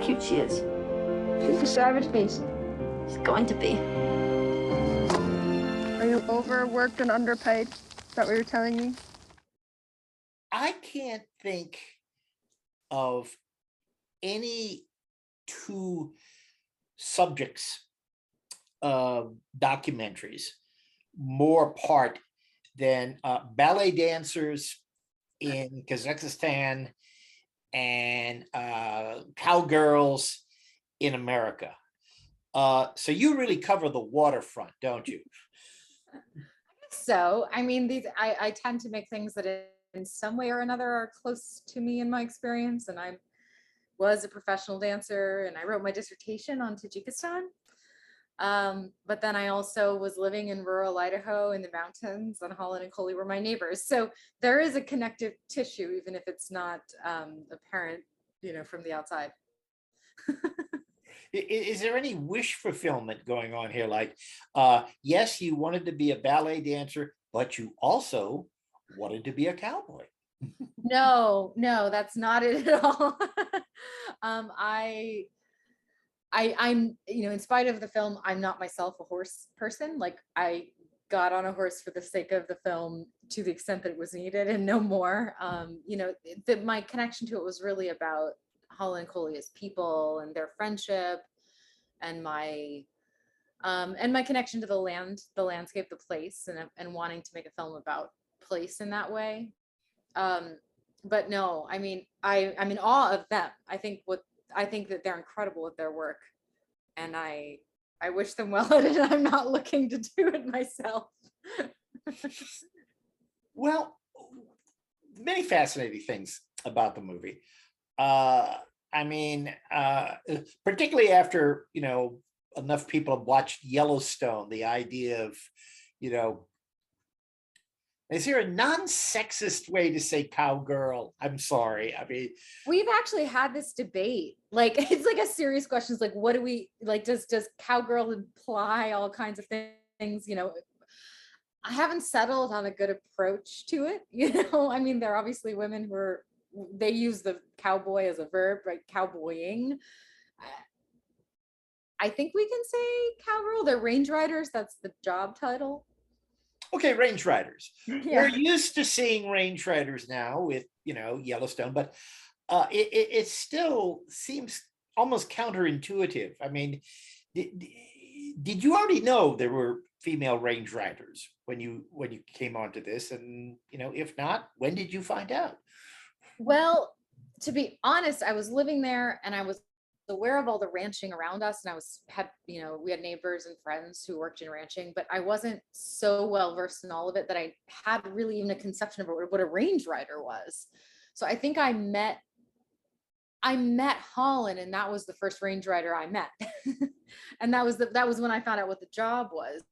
cute she is. She's a savage beast. She's going to be. Are you overworked and underpaid? Is that what you're telling me? I can't think of any two subjects documentaries more apart than ballet dancers in Kazakhstan and cowgirls in America. So you really cover the waterfront, don't you? So, I mean, I tend to make things that in some way or another are close to me in my experience. And I was a professional dancer and I wrote my dissertation on Tajikistan. But then I also was living in rural Idaho in the mountains, and Hollyn and Colie were my neighbors. So there is a connective tissue, even if it's not apparent, from the outside. Is there any wish fulfillment going on here? Like, yes, you wanted to be a ballet dancer, but you also wanted to be a cowboy. No, that's not it at all. I'm, in spite of the film, I'm not myself a horse person. Like, I got on a horse for the sake of the film to the extent that it was needed and no more. My connection to it was really about Hollyn and Colie as people and their friendship and my connection to the landscape, the place, and wanting to make a film about place in that way. But no, I mean, I'm in awe of them. I think that they're incredible with their work, and I wish them well at it. I'm not looking to do it myself. Well, many fascinating things about the movie. Particularly after, enough people have watched Yellowstone, the idea of, is there a non-sexist way to say cowgirl? I'm sorry. I mean, we've actually had this debate. Like, it's like a serious question. It's like, what do we like? Does cowgirl imply all kinds of things? I haven't settled on a good approach to it. I mean, there are obviously women they use the cowboy as a verb, right? Cowboying. I think we can say cowgirl. They're range riders. That's the job title. Okay, range riders. Yeah. We're used to seeing range riders now with, Yellowstone, but it still seems almost counterintuitive. I mean, did you already know there were female range riders when you came onto this? And, if not, when did you find out? Well, to be honest, I was living there and I was aware of all the ranching around us, and we had neighbors and friends who worked in ranching, but I wasn't so well versed in all of it that I had really even a conception of what a range rider was. So I think I met Hollyn, and that was the first range rider I met. And that was when I found out what the job was.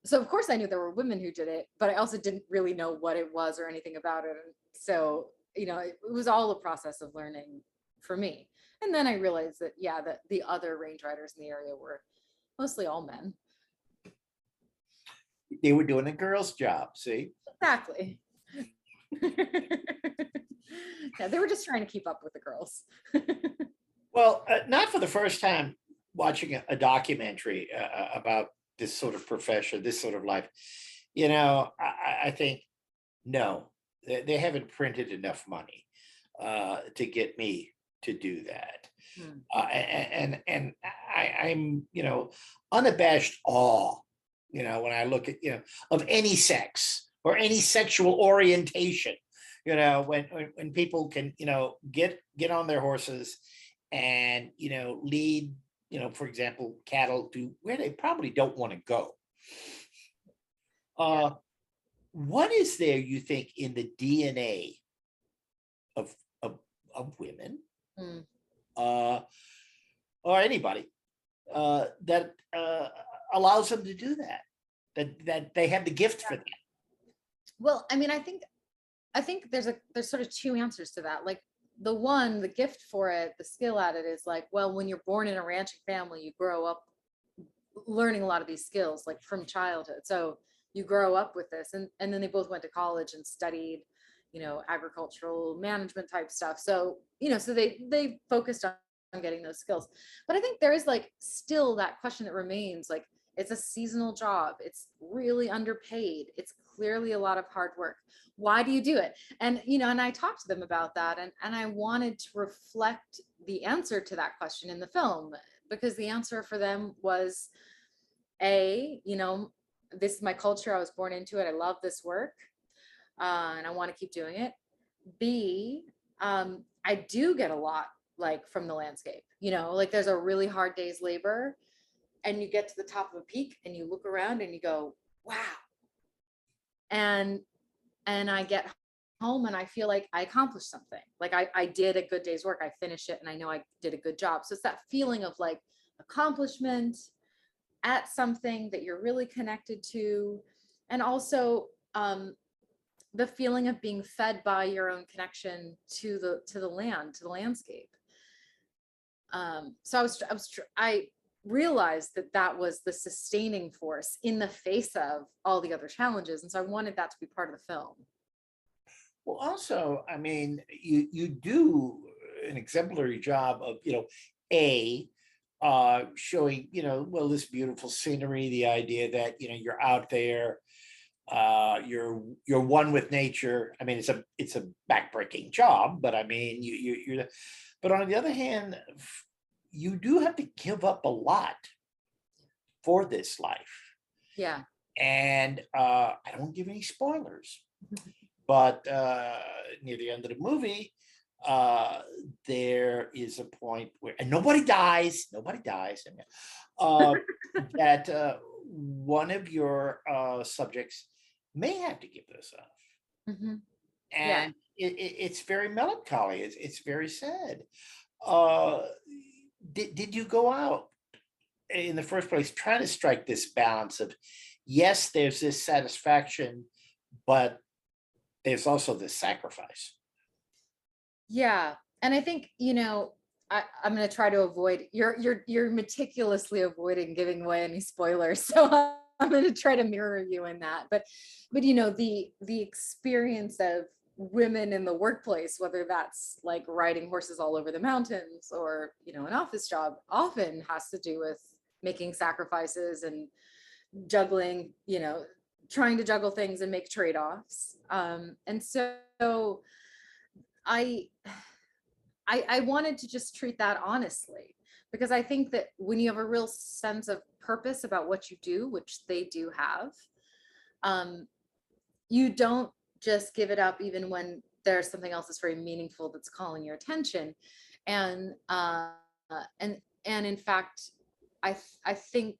So of course I knew there were women who did it, but I also didn't really know what it was or anything about it. And so, it was all a process of learning for me. And then I realized that, that the other range riders in the area were mostly all men. They were doing a girl's job, see? Exactly. Yeah, they were just trying to keep up with the girls. Well, not for the first time watching a documentary about this sort of profession, this sort of life. I think, no, they haven't printed enough money to get me to do that. And I'm, unabashed awe, when I look at, of any sex or any sexual orientation, when people can, get on their horses and, lead, for example, cattle to where they probably don't want to go. What is there, you think, in the DNA of women, or anybody, that allows them to do that they have the gift for that? Well, I mean, I think there's sort of two answers to that. Like, the gift for it, the skill at it is like, well, when you're born in a ranching family, you grow up learning a lot of these skills, like from childhood. So you grow up with this, and then they both went to college and studied, agricultural management type stuff. So, so they focused getting those skills. But I think there is like still that question that remains, like it's a seasonal job, it's really underpaid, it's clearly a lot of hard work. Why do you do it? And and I talked to them about that, and I wanted to reflect the answer to that question in the film, because the answer for them was this is my culture, I was born into it, I love this work, and I want to keep doing it. B, I do get a lot like from the landscape, like there's a really hard day's labor and you get to the top of a peak and you look around and you go, wow. And I get home and I feel like I accomplished something. Like I did a good day's work. I finished it and I know I did a good job. So it's that feeling of like accomplishment at something that you're really connected to. And also the feeling of being fed by your own connection to the land, to the landscape. So I realized that was the sustaining force in the face of all the other challenges. And so I wanted that to be part of the film. Well, also, I mean, you do an exemplary job of, showing, well, this beautiful scenery, the idea that, you're out there, you're one with nature. I mean, it's a backbreaking job, but I mean, you're, but on the other hand, you do have to give up a lot for this life. Yeah. And I don't want to give any spoilers, but near the end of the movie, there is a point where, and nobody dies, that one of your subjects may have to give this up. Mm-hmm. And it's very melancholy. It's very sad. Did you go out in the first place trying to strike this balance of, yes, there's this satisfaction, but there's also this sacrifice? Yeah. And I think, I'm going to try to avoid, you're meticulously avoiding giving away any spoilers. So I'm going to try to mirror you in that. But the experience of women in the workplace, whether that's like riding horses all over the mountains or, an office job, often has to do with making sacrifices and juggling, trying to juggle things and make trade-offs. And so I wanted to just treat that honestly, because I think that when you have a real sense of purpose about what you do, which they do have, you don't just give it up even when there's something else that's very meaningful that's calling your attention. And in fact, I think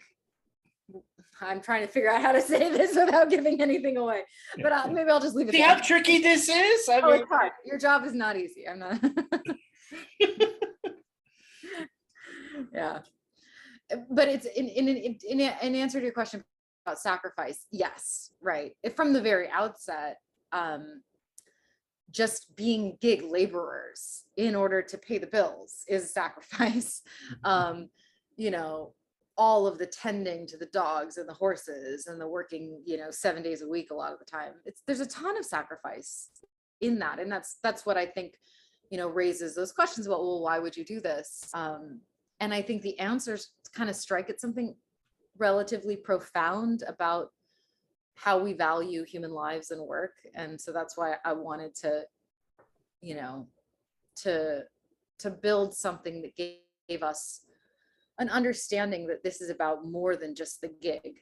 I'm trying to figure out how to say this without giving anything away, but maybe I'll just leave it. See how tricky this is? I mean, it's hard. Your job is not easy. I'm not. Yeah, but it's in answer to your question about sacrifice. Yes, right. From the very outset, just being gig laborers in order to pay the bills is a sacrifice. All of the tending to the dogs and the horses and the working, 7 days a week, a lot of the time, there's a ton of sacrifice in that. And that's what I think, raises those questions about, well, why would you do this? And I think the answers kind of strike at something relatively profound about how we value human lives and work. And so that's why I wanted to, to build something that gave us an understanding that this is about more than just the gig.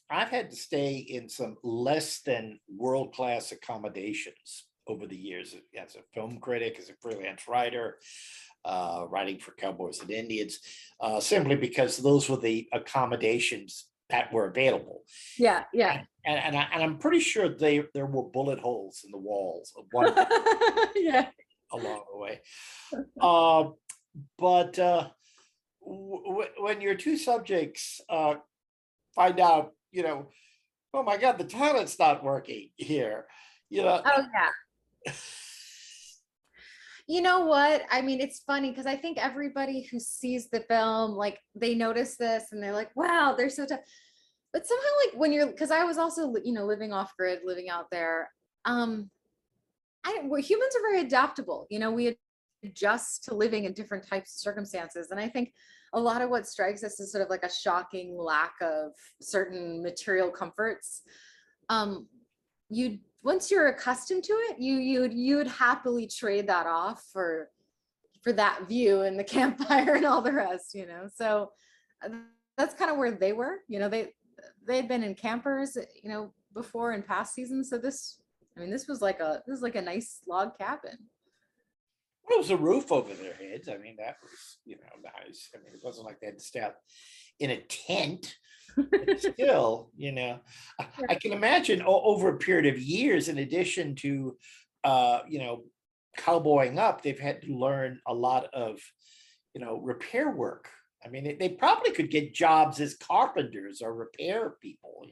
I've had to stay in some less than world-class accommodations over the years as a film critic, as a freelance writer, writing for Cowboys and Indians, simply because those were the accommodations that were available. Yeah. And I'm pretty sure there were bullet holes in the walls of one yeah. along the way. But when your two subjects find out, oh my God, the toilet's not working here, Oh yeah. You know what? I mean, it's funny because I think everybody who sees the film, like they notice this and they're like, wow, they're so tough. But somehow like when because I was also, living off grid, living out there, well, humans are very adaptable. We adjust to living in different types of circumstances. And I think a lot of what strikes us is sort of like a shocking lack of certain material comforts. You once you're accustomed to it, you'd happily trade that off for that view and the campfire and all the rest. So that's kind of where they were. They'd been in campers, before in past seasons. So this was like a nice log cabin. Well, it was a roof over their heads. I mean, that was, nice. I mean, it wasn't like they had to stay out in a tent. But still, I can imagine over a period of years, in addition to, cowboying up, they've had to learn a lot of, repair work. I mean, they probably could get jobs as carpenters or repair people,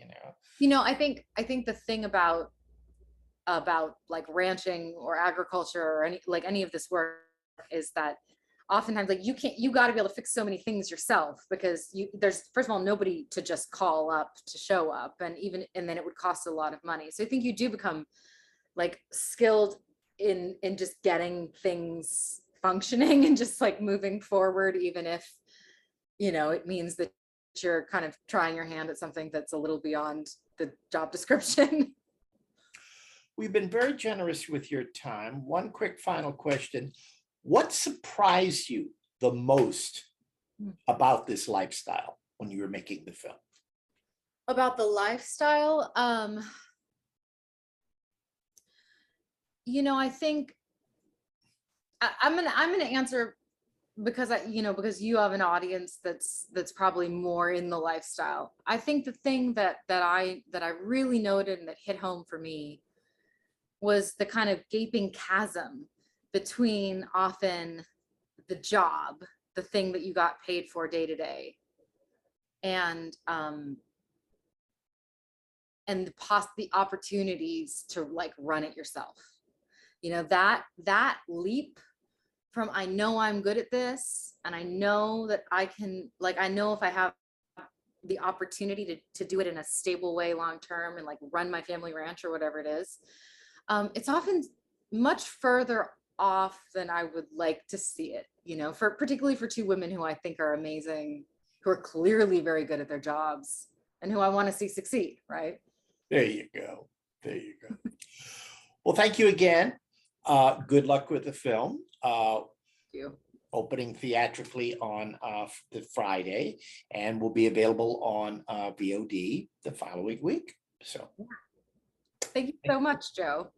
I think the thing about like ranching or agriculture or any of this work is that oftentimes, like, you got to be able to fix so many things yourself, because there's, first of all, nobody to just call up to show up, and then it would cost a lot of money. So I think you do become like skilled in just getting things functioning and just like moving forward, even if it means that you're kind of trying your hand at something that's a little beyond the job description. We've been very generous with your time. One quick final question. What surprised you the most about this lifestyle when you were making the film? About the lifestyle, I think I'm gonna answer because because you have an audience that's probably more in the lifestyle. I think the thing that I really noted and that hit home for me was the kind of gaping chasm between often the job, the thing that you got paid for day to day, and the opportunities to like run it yourself. That leap from, I know I'm good at this, and I know that I can, like, I know if I have the opportunity to do it in a stable way long term and like run my family ranch or whatever it is, it's often much further off than I would like to see it, particularly for two women who I think are amazing, who are clearly very good at their jobs, and who I want to see succeed, right? There you go. There you go. Well, thank you again. Good luck with the film. Thank you. Opening theatrically on the Friday, and will be available on VOD the following week. So Thank you so much, Joe.